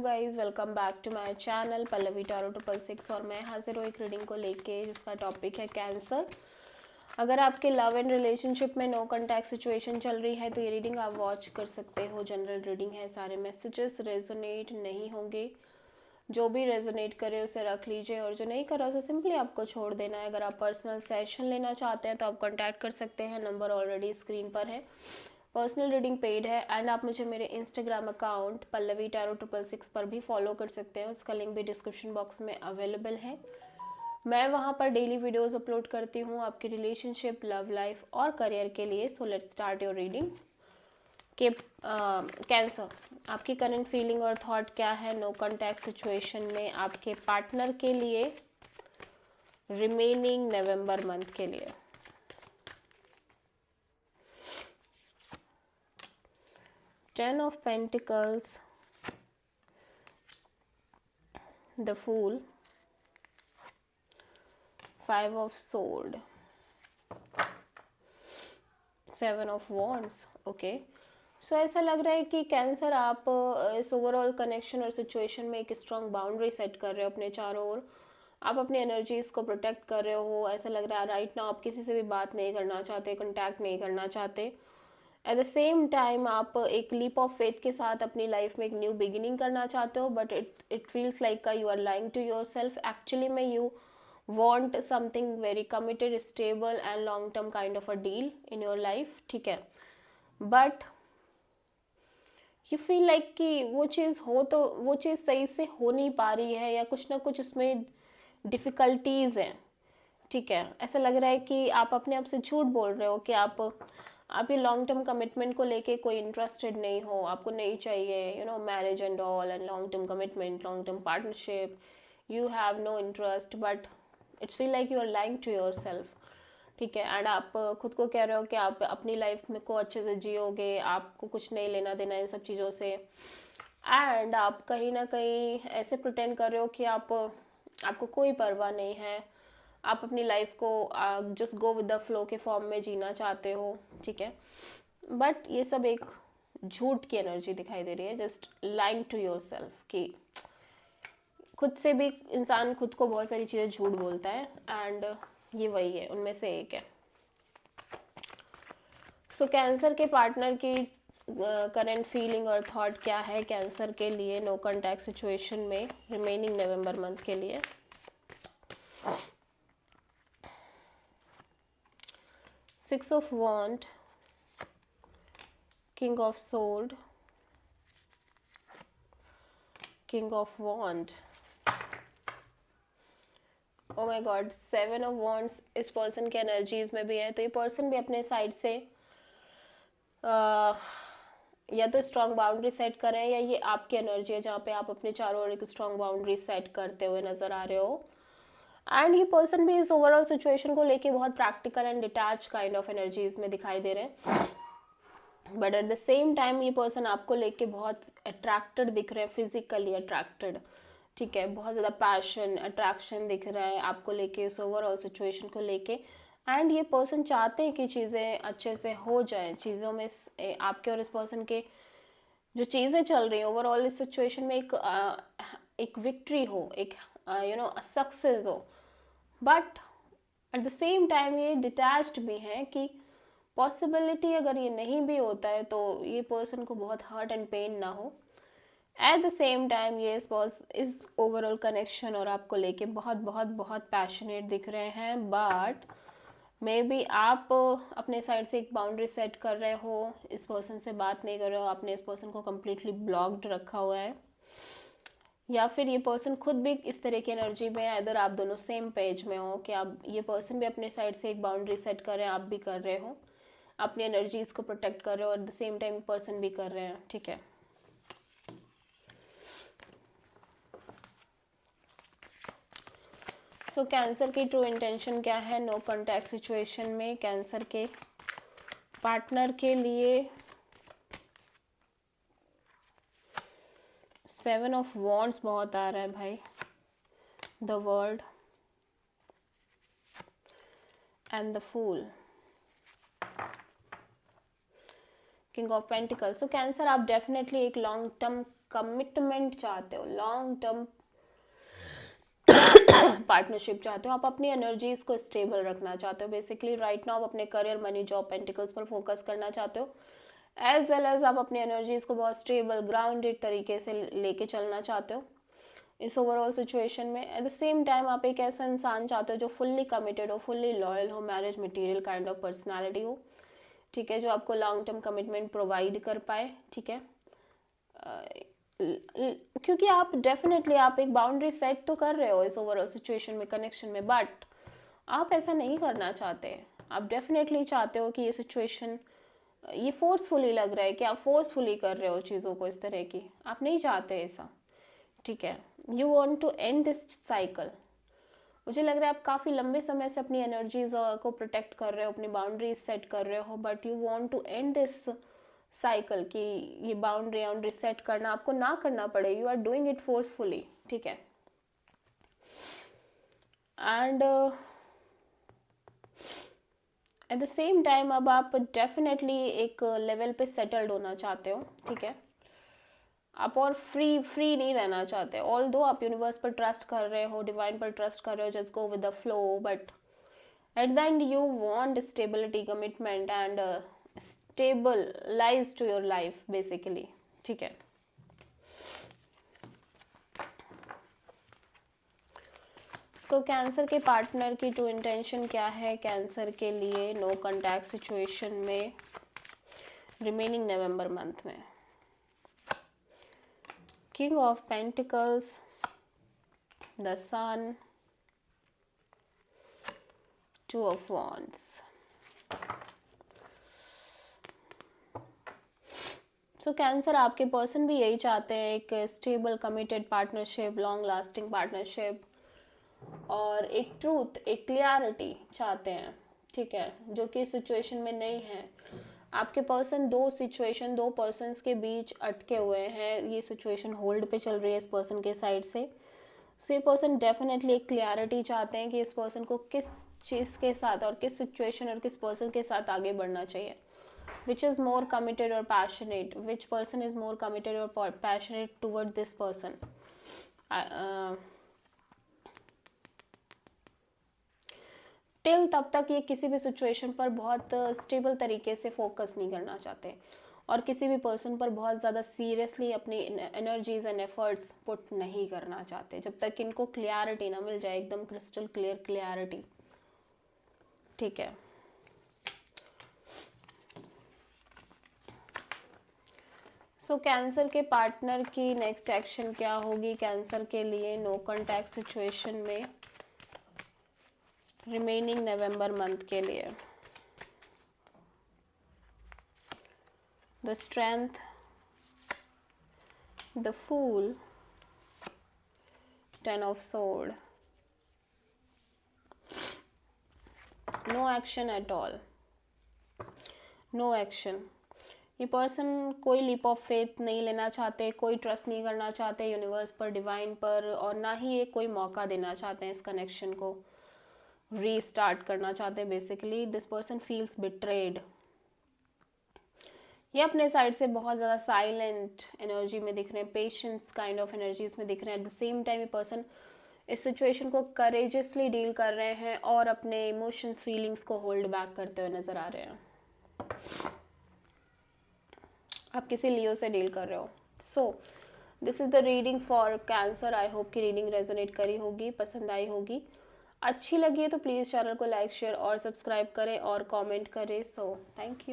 Guys welcome back to my channel Pallavi tarot 666 और मैं हाजिर हूँ एक रीडिंग को लेके जिसका टॉपिक है कैंसर। अगर आपके लव एंड रिलेशनशिप में नो कॉन्टैक्ट सिचुएशन चल रही है तो ये रीडिंग आप वॉच कर सकते हो। जनरल रीडिंग है, सारे मैसेजेस रेजोनेट नहीं होंगे। जो भी रेजोनेट करे उसे रख लीजिए और जो नहीं करा उसे सिंपली आपको छोड़ देना है। अगर आप पर्सनल सेशन लेना चाहते हैं तो आप कॉन्टैक्ट कर सकते हैं, नंबर ऑलरेडी स्क्रीन पर है। पर्सनल रीडिंग पेड है एंड आप मुझे मेरे इंस्टाग्राम अकाउंट पल्लवी टैरो 666 पर भी फॉलो कर सकते हैं। उसका लिंक भी डिस्क्रिप्शन बॉक्स में अवेलेबल है। मैं वहाँ पर डेली वीडियोस अपलोड करती हूँ आपकी रिलेशनशिप, लव लाइफ और करियर के लिए। So let's start your reading. के कैंसर, आपकी करंट फीलिंग और थॉट क्या है नो कॉन्टैक्ट सिचुएशन में आपके पार्टनर के लिए रिमेनिंग नवंबर मंथ के लिए। Ten of Pentacles, the Fool, Five of Swords, Seven of Wands. Okay, so ऐसा लग रहा है कि कैंसर आप इस ओवरऑल कनेक्शन और सिचुएशन में एक स्ट्रॉन्ग बाउंड्री सेट कर रहे हो अपने चारों ओर। आप अपनी एनर्जीज को प्रोटेक्ट कर रहे हो। ऐसा लग रहा है राइट नाउ आप किसी से भी बात नहीं करना चाहते, कॉन्टैक्ट नहीं करना चाहते। एट द सेम टाइम आप एक लीप ऑफ फेथ के साथ अपनी लाइफ में एक न्यू बिगिनिंग करना चाहते हो, but it feels like you are lying to yourself. Actually में you want something very committed, stable and long term kind of a deal in your life, ठीक है। बट यू फील लाइक कि वो चीज़ हो तो वो चीज़ सही से हो नहीं पा रही है या कुछ ना कुछ उसमें डिफ़िकल्टीज़ हैं, ठीक है। ऐसा लग रहा है कि आप अपने आप से झूठ बोल रहे हो कि आप ये लॉन्ग टर्म कमिटमेंट को लेके कोई इंटरेस्टेड नहीं हो, आपको नहीं चाहिए marriage and all and long term commitment, long term partnership. You have no interest, but it's feel like you are lying to yourself, ठीक है। एंड आप खुद को कह रहे हो कि आप अपनी लाइफ में को अच्छे से जियोगे, आपको कुछ नहीं लेना देना इन सब चीज़ों से। एंड आप कहीं ना कहीं ऐसे प्रिटेंड कर रहे हो कि आपको कोई परवाह नहीं है, आप अपनी लाइफ को just go with the flow के फॉर्म में जीना चाहते हो, ठीक है। बट ये सब एक झूठ की एनर्जी दिखाई दे रही है, just lying to yourself. कि खुद से भी इंसान खुद को बहुत सारी चीज़ें झूठ बोलता है एंड ये वही है, उनमें से एक है। सो कैंसर के पार्टनर की करंट फीलिंग और थॉट क्या है कैंसर के लिए नो कॉन्टैक्ट सिचुएशन में रिमेनिंग नवंबर मंथ के लिए। Six of Wands, King of Sword, King of Wand, oh my God, seven of wands इस पर्सन के एनर्जीज में भी है। तो ये पर्सन भी अपने साइड से या तो स्ट्रॉन्ग बाउंड्री सेट कर रहे हैं या ये आपकी एनर्जी है जहाँ पे आप अपने चारों ओर एक स्ट्रॉन्ग बाउंड्री सेट करते हुए नजर आ रहे हो। एंड ये पर्सन भी इस ओवरऑल सिचुएशन को लेके बहुत practical and detach kind of energies में दिखाई दे रहे हैं। But at the same time ये पर्सन आपको लेके बहुत अट्रैक्टेड दिख रहे हैं, फिजिकली अट्रैक्टेड, ठीक है। बहुत ज़्यादा पैशन, अट्रैक्शन दिख रहा है आपको लेके इस ओवरऑल सिचुएशन को लेके। एंड ये पर्सन चाहते हैं कि चीज़ें अच्छे से हो जाएं, चीज़ों में आपके और इस पर्सन के जो चीज़ें चल रही हैं ओवरऑल इस सिचुएशन में एक विक्ट्री हो, एक सक्सेस हो। But at the same time ये डिटैच्ड भी हैं कि पॉसिबिलिटी अगर ये नहीं भी होता है तो ये पर्सन को बहुत हर्ट एंड पेन ना हो। एट द सेम टाइम ये इस ओवरऑल कनेक्शन और आपको लेके बहुत बहुत बहुत पैशनेट दिख रहे हैं। बट मे बी आप अपने साइड से एक बाउंड्री सेट कर रहे हो, इस पर्सन से बात नहीं कर रहे हो, आपने इस पर्सन को कम्प्लीटली ब्लॉक्ड रखा हुआ है, या फिर ये पर्सन खुद भी इस तरह की एनर्जी में है। इधर आप दोनों सेम पेज में हो कि आप ये पर्सन भी अपने साइड से एक बाउंड्री सेट कर रहे हैं, आप भी कर रहे हो, अपनी एनर्जीज को प्रोटेक्ट कर रहे हो और eight the same time person भी कर रहे हैं, ठीक है। सो कैंसर की ट्रू इंटेंशन क्या है नो कॉन्टैक्ट सिचुएशन में कैंसर के पार्टनर के लिए। सेवन ऑफ वॉन्ड्स बहुत आ रहा है भाई, the world and the fool, king of pentacles. So cancer आप डेफिनेटली एक लॉन्ग टर्म कमिटमेंट चाहते हो, लॉन्ग टर्म पार्टनरशिप चाहते हो, आप अपनी एनर्जीज को स्टेबल रखना चाहते हो। बेसिकली राइट नाउ आप अपने करियर, मनी, जॉब, पेंटिकल्स पर फोकस करना चाहते हो, एज वेल एज आप अपनी एनर्जीज को बहुत स्टेबल, ग्राउंडेड तरीके से लेके चलना चाहते हो इस ओवरऑल सिचुएशन में। एट द सेम टाइम आप एक ऐसा इंसान चाहते हो जो फुल्ली कमिटेड हो, फुल्ली लॉयल हो, marriage material kind of personality हो, ठीक है, जो आपको लॉन्ग टर्म कमिटमेंट प्रोवाइड कर पाए, ठीक है। क्योंकि आप डेफिनेटली आप एक बाउंड्री सेट तो कर रहे हो इस ओवरऑल सिचुएशन में, कनेक्शन में, बट आप ऐसा नहीं करना चाहते। आप डेफिनेटली चाहते हो कि ये सिचुएशन, ये फोर्सफुली लग रहा है कि आप फोर्सफुली कर रहे हो चीज़ों को इस तरह की, आप नहीं चाहते ऐसा, ठीक है। You want to end this cycle. मुझे लग रहा है आप काफ़ी लंबे समय से अपनी एनर्जीज को प्रोटेक्ट कर रहे हो, अपनी बाउंड्रीज सेट कर रहे हो, but you want to end this cycle कि ये बाउंड्री सेट करना आपको ना करना पड़े, you are doing it forcefully, ठीक है। And at the same time अब आप डेफिनेटली एक लेवल पे सेटल्ड होना चाहते हो, ठीक है। आप और फ्री नहीं रहना चाहते, ऑल दो आप यूनिवर्स पर ट्रस्ट कर रहे हो, डिवाइन पर ट्रस्ट कर रहे हो, just go with the flow, but at the end you want stability, commitment and stable lies to your life basically, ठीक है। सो कैंसर के पार्टनर की ट्रू इंटेंशन क्या है कैंसर के लिए नो कॉन्टैक्ट सिचुएशन में रिमेनिंग नवंबर मंथ में? King of Pentacles, the Sun, Two of Wands. So cancer आपके पर्सन भी यही चाहते हैं, एक stable committed partnership, long lasting partnership, और एक ट्रूथ, एक क्लियरिटी चाहते हैं, ठीक है, जो कि सिचुएशन में नहीं है। आपके पर्सन दो पर्सन्स के बीच अटके हुए हैं, ये सिचुएशन होल्ड पे चल रही है इस पर्सन के साइड से। सो ये पर्सन डेफिनेटली एक क्लियरिटी चाहते हैं कि इस पर्सन को किस चीज़ के साथ और किस सिचुएशन और किस पर्सन के साथ आगे बढ़ना चाहिए, विच इज़ मोर कमिटेड और passionate, which person is more committed और passionate toward this person. Till तब तक ये किसी भी सिचुएशन पर बहुत स्टेबल तरीके से फोकस नहीं करना चाहते और किसी भी पर्सन पर बहुत ज़्यादा सीरियसली अपनी एनर्जीज एंड एफर्ट्स पुट नहीं करना चाहते जब तक इनको क्लियरिटी ना मिल जाए, एकदम क्रिस्टल क्लियर क्लियरिटी, ठीक है। सो कैंसर के पार्टनर की नेक्स्ट एक्शन क्या होगी कैंसर के लिए नो कॉन्टैक्ट सिचुएशन में रिमेनिंग नवंबर मंथ के लिए? The strength, the fool, ten of sword, no action at all, no action. ये पर्सन कोई लीप ऑफ फेथ नहीं लेना चाहते, कोई ट्रस्ट नहीं करना चाहते यूनिवर्स पर, डिवाइन पर, और ना ही ये कोई मौका देना चाहते हैं इस कनेक्शन को रीस्टार्ट करना चाहते हैं। Basically this person feels betrayed. ये अपने साइड से बहुत ज़्यादा साइलेंट एनर्जी में दिख रहे हैं, पेशेंस काइंड ऑफ एनर्जीज में दिख रहे हैं। एट द सेम टाइम ये पर्सन इस सिचुएशन को करेजियसली डील कर रहे हैं और अपने इमोशंस, फीलिंग्स को होल्ड बैक करते हुए नज़र आ रहे हैं। आप किसी लियो से डील कर रहे हो। So this is the reading for cancer. I hope कि रीडिंग रेजोनेट करी होगी, पसंद आई होगी। अच्छी लगी है तो प्लीज़ चैनल को लाइक, शेयर और सब्सक्राइब करें और कमेंट करें। So thank you.